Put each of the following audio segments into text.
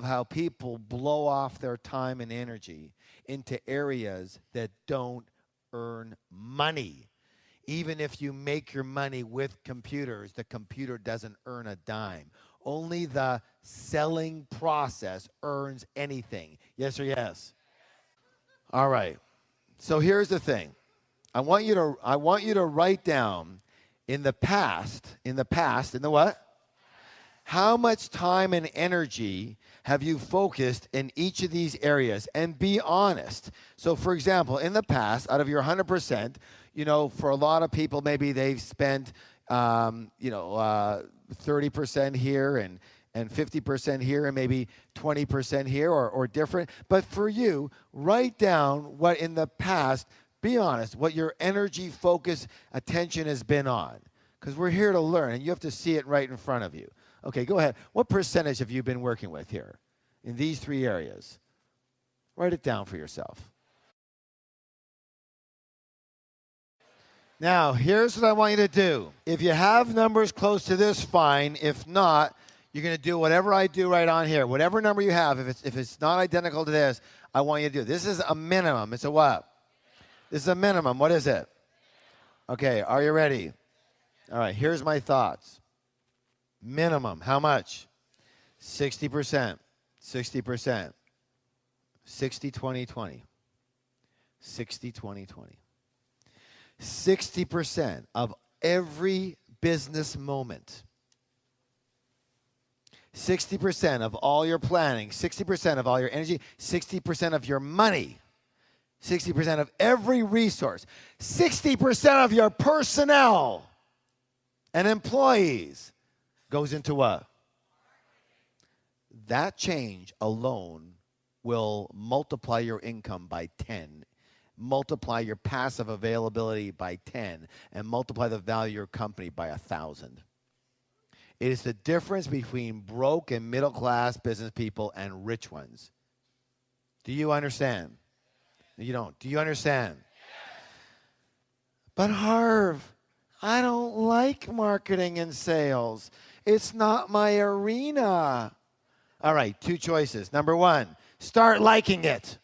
how people blow off their time and energy into areas that don't earn money. Even if you make your money with computers, the computer doesn't earn a dime. Only the selling process earns anything. Yes or yes? All right. So here's the thing. I want you to write down in the what? How much time and energy have you focused in each of these areas? And be honest. So, for example, in the past, out of your 100%, for a lot of people, maybe they've spent, 30% here and 50% here and maybe 20% here or different. But for you, write down what in the past, be honest, what your energy, focus, attention has been on. Because we're here to learn, and you have to see it right in front of you. Okay, go ahead. What percentage have you been working with here in these three areas? Write it down for yourself. Now, here's what I want you to do. If you have numbers close to this, fine. If not, you're going to do whatever I do right on here. Whatever number you have, if it's not identical to this, I want you to do. This is a minimum. It's a what? This is a minimum. What is it? Okay, are you ready? All right, here's my thoughts. Minimum, how much? 60%, 60%, 60, 20, 20, 60, 20, 20. 60% of every business moment, 60% of all your planning, 60% of all your energy, 60% of your money, 60% of every resource, 60% of your personnel and employees goes into what? That change alone will multiply your income by 10, multiply your passive availability by 10, and multiply the value of your company by 1,000. It is the difference between broke and middle-class business people and rich ones. Do you understand? You don't. Do you understand? But Harv, I don't like marketing and sales. It's not my arena. All right, two choices. Number one, start liking it.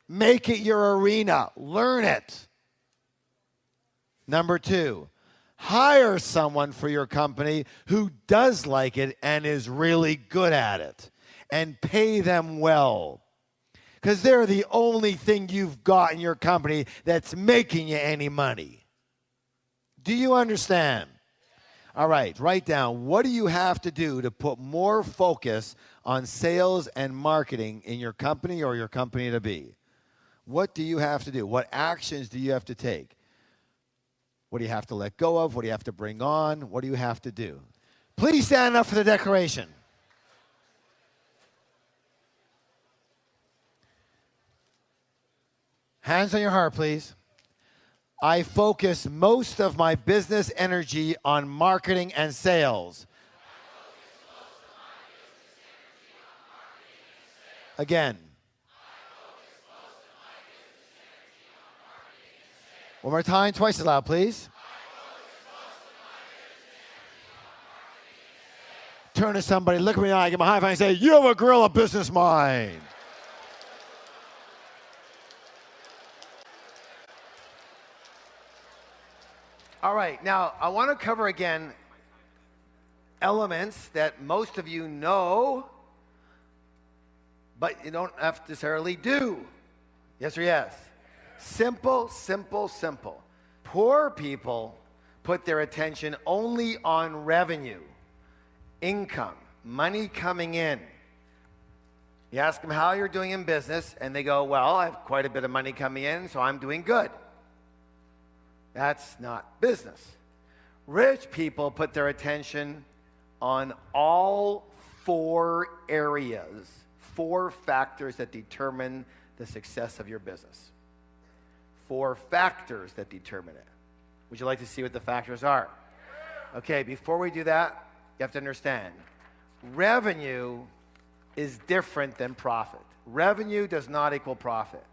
Make it your arena. Learn it. Number two, hire someone for your company who does like it and is really good at it. And pay them well. Because they're the only thing you've got in your company that's making you any money. Do you understand? All right, write down, what do you have to do to put more focus on sales and marketing in your company or your company to be? What do you have to do? What actions do you have to take? What do you have to let go of? What do you have to bring on? What do you have to do? Please stand up for the declaration. Hands on your heart, please. I focus most of my business energy on marketing and sales. Again. One more time, twice as loud, please. Turn to somebody, look me in the eye, give them a high five, and say, you have a gorilla business mind. All right, now I want to cover again elements that most of you know, but you don't necessarily do. Yes or yes? Simple, simple, simple. Poor people put their attention only on revenue, income, money coming in. You ask them how you're doing in business, and they go, well, I have quite a bit of money coming in, so I'm doing good. That's not business. Rich people put their attention on all four areas, four factors that determine the success of your business. Four factors that determine it. Would you like to see what the factors are? Okay, before we do that, you have to understand, revenue is different than profit. Revenue does not equal profit.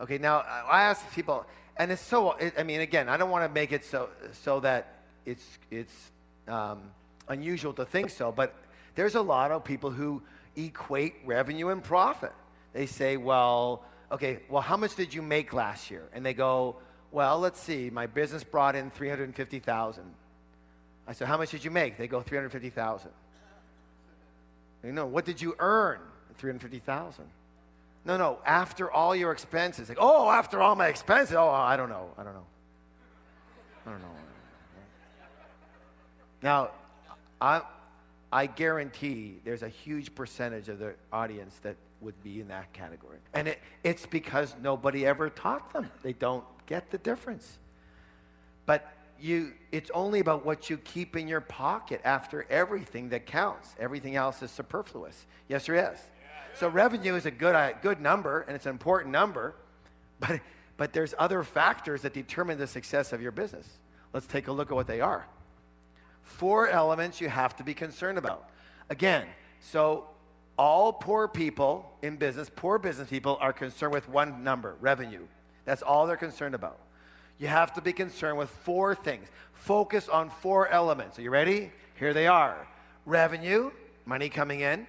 Okay, now I ask people, and it's so, I mean, again, I don't want to make it so that it's unusual to think so, but There's a lot of people who equate revenue and profit. They say, well, okay, well, how much did you make last year? And they go, well, let's see, my business brought in $350,000. I said, how much did you make? They go, $350,000. You know, what did you earn? $350,000. No, after all your expenses. Like, oh, after all my expenses. Oh, I don't know. Now, I guarantee there's a huge percentage of the audience that would be in that category. And it's because nobody ever taught them. They don't get the difference. But it's only about what you keep in your pocket after everything that counts. Everything else is superfluous. Yes or yes? So revenue is a good number, and it's an important number, but there's other factors that determine the success of your business. Let's take a look at what they are. 4 elements you have to be concerned about. Again, so all poor people in business, poor business people are concerned with one number, revenue. That's all they're concerned about. You have to be concerned with 4 things. Focus on 4 elements. Are you ready? Here they are. Revenue, money coming in.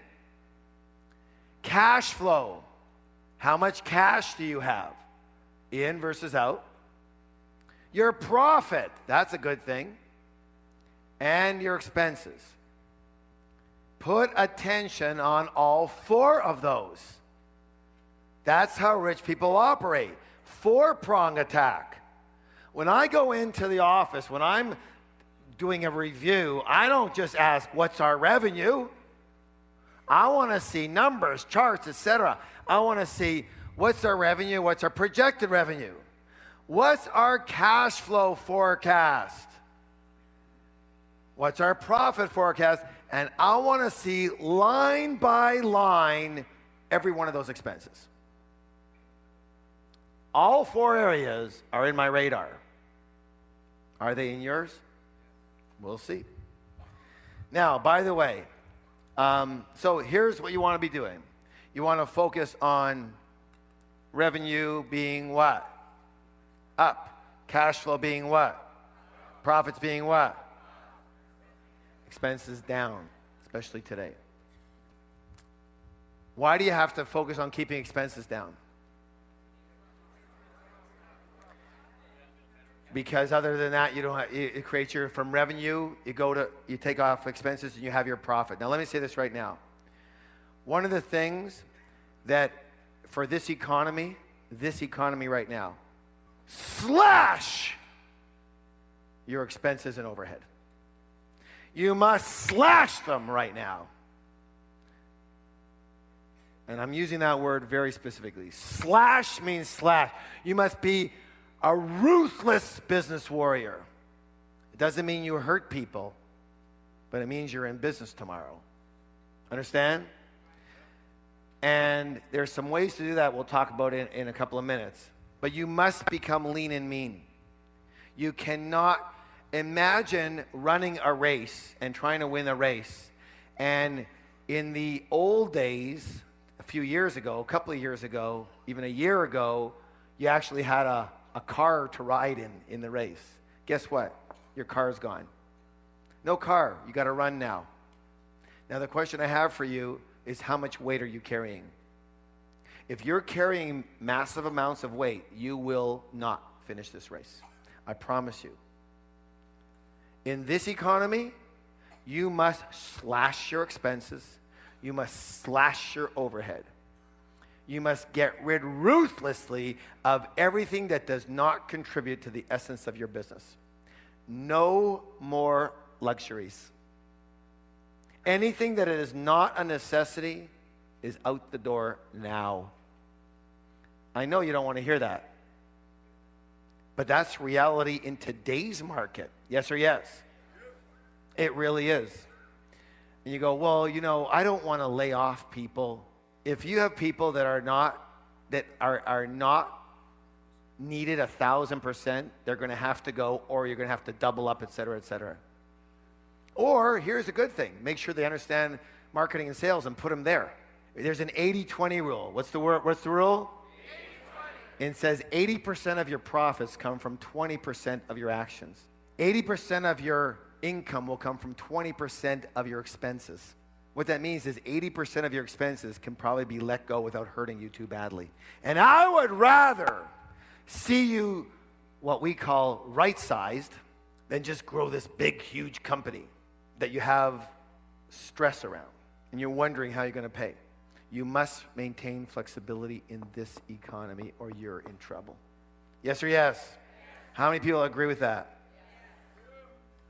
Cash flow. How much cash do you have? In versus out. Your profit. That's a good thing. And your expenses. Put attention on all 4 of those. That's how rich people operate. 4-prong attack. When I go into the office, when I'm doing a review, I don't just ask, what's our revenue? I want to see numbers, charts, etc. I want to see what's our revenue, what's our projected revenue, what's our cash flow forecast, what's our profit forecast, and I want to see line by line every one of those expenses. All 4 areas are in my radar. Are they in yours? We'll see. Now, by the way, so here's what you want to be doing. You want to focus on revenue being what? Up. Cash flow being what? Profits being what? Expenses down, especially today. Why do you have to focus on keeping expenses down? Because other than that, it creates from revenue, you take off expenses and you have your profit. Now let me say this right now. One of the things that for this economy right now, slash your expenses and overhead. You must slash them right now. And I'm using that word very specifically. Slash means slash. You must be a ruthless business warrior. It doesn't mean you hurt people, but it means you're in business tomorrow. Understand? And there's some ways to do that we'll talk about in a couple of minutes. But you must become lean and mean. You cannot imagine running a race and trying to win a race. And in the old days, a few years ago, a couple of years ago, even a year ago, you actually had a car to ride in the race. Guess what? Your car's gone. No car. You got to run now. Now the question I have for you is, how much weight are you carrying? If you're carrying massive amounts of weight, you will not finish this race. I promise you. In this economy, you must slash your expenses. You must slash your overhead. You must get rid ruthlessly of everything that does not contribute to the essence of your business. No more luxuries. Anything that is not a necessity is out the door now. I know you don't want to hear that. But that's reality in today's market. Yes or yes? It really is. And you go, well, I don't want to lay off people. If you have people that are not needed 1,000%, they're going to have to go, or you're going to have to double up, et cetera, et cetera. Or here's a good thing. Make sure they understand marketing and sales and put them there. There's an 80-20 rule. What's the rule? 80-20. It says 80% of your profits come from 20% of your actions. 80% of your income will come from 20% of your expenses. What that means is 80% of your expenses can probably be let go without hurting you too badly. And I would rather see you, what we call right-sized, than just grow this big, huge company that you have stress around and you're wondering how you're going to pay. You must maintain flexibility in this economy or you're in trouble. Yes or yes? How many people agree with that?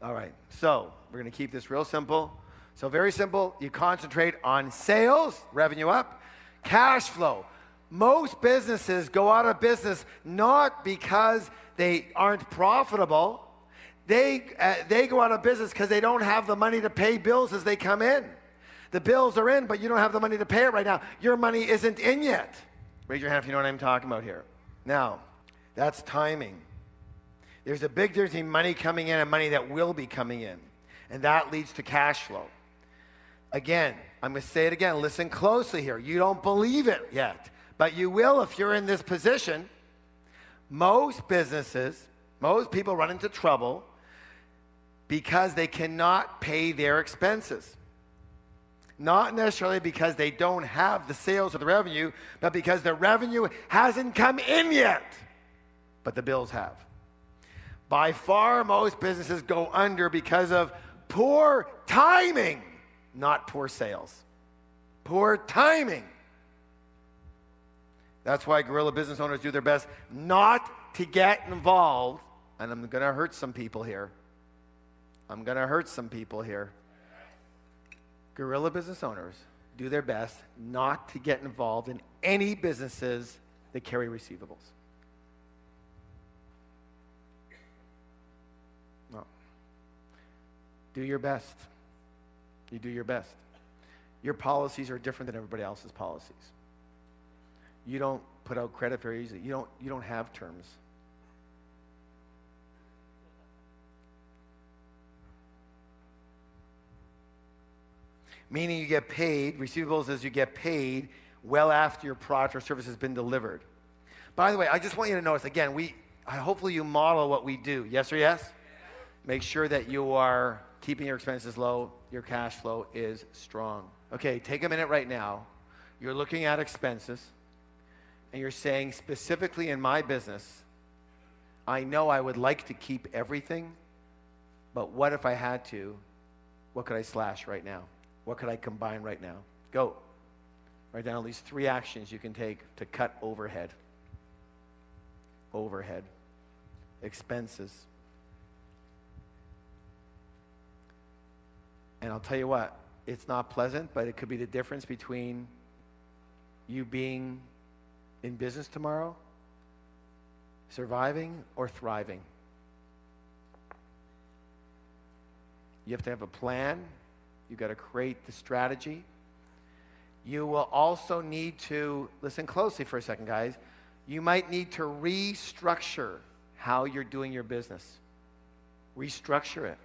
All right, so we're going to keep this real simple. So very simple, you concentrate on sales, revenue up, cash flow. Most businesses go out of business not because they aren't profitable. They go out of business because they don't have the money to pay bills as they come in. The bills are in, but you don't have the money to pay it right now. Your money isn't in yet. Raise your hand if you know what I'm talking about here. Now, that's timing. There's a big difference between money coming in and money that will be coming in. And that leads to cash flow. Again, I'm going to say it again. Listen closely here. You don't believe it yet, but you will if you're in this position. Most businesses, most people run into trouble because they cannot pay their expenses. Not necessarily because they don't have the sales or the revenue, but because the revenue hasn't come in yet, but the bills have. By far, most businesses go under because of poor timing, not poor sales. Poor timing. That's why guerrilla business owners do their best not to get involved. And I'm going to hurt some people here. Guerrilla business owners do their best not to get involved in any businesses that carry receivables. No. Do your best. You do your best. Your policies are different than everybody else's policies. You don't put out credit very easily. You don't have terms. Meaning you get paid, receivables as you get paid well after your product or service has been delivered. By the way, I just want you to notice, again, hopefully you model what we do. Yes or yes? Make sure that you are keeping your expenses low, your cash flow is strong. Okay, take a minute right now. You're looking at expenses, and you're saying, specifically in my business, I know I would like to keep everything, but what if I had to? What could I slash right now? What could I combine right now? Go. Write down at least 3 actions you can take to cut overhead. Overhead. Expenses. And I'll tell you what, it's not pleasant, but it could be the difference between you being in business tomorrow, surviving, or thriving. You have to have a plan. You've got to create the strategy. You will also need to, listen closely for a second, guys. You might need to restructure how you're doing your business. Restructure it.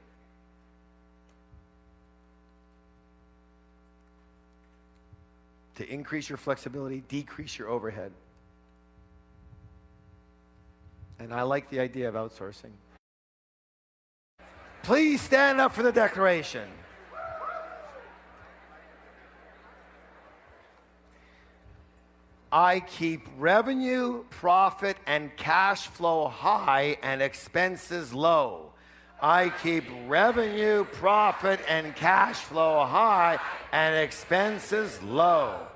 To increase your flexibility, decrease your overhead. And I like the idea of outsourcing. Please stand up for the declaration. I keep revenue, profit, and cash flow high and expenses low. I keep revenue, profit, and cash flow high and expenses low.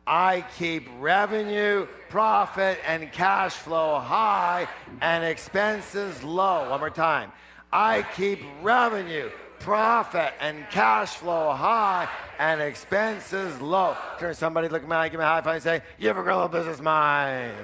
I keep revenue, profit, and cash flow high and expenses low. One more time. I keep revenue, profit, and cash flow high and expenses low. Turn to somebody, look at me, give me a high five and say, you have a guerrilla business mind.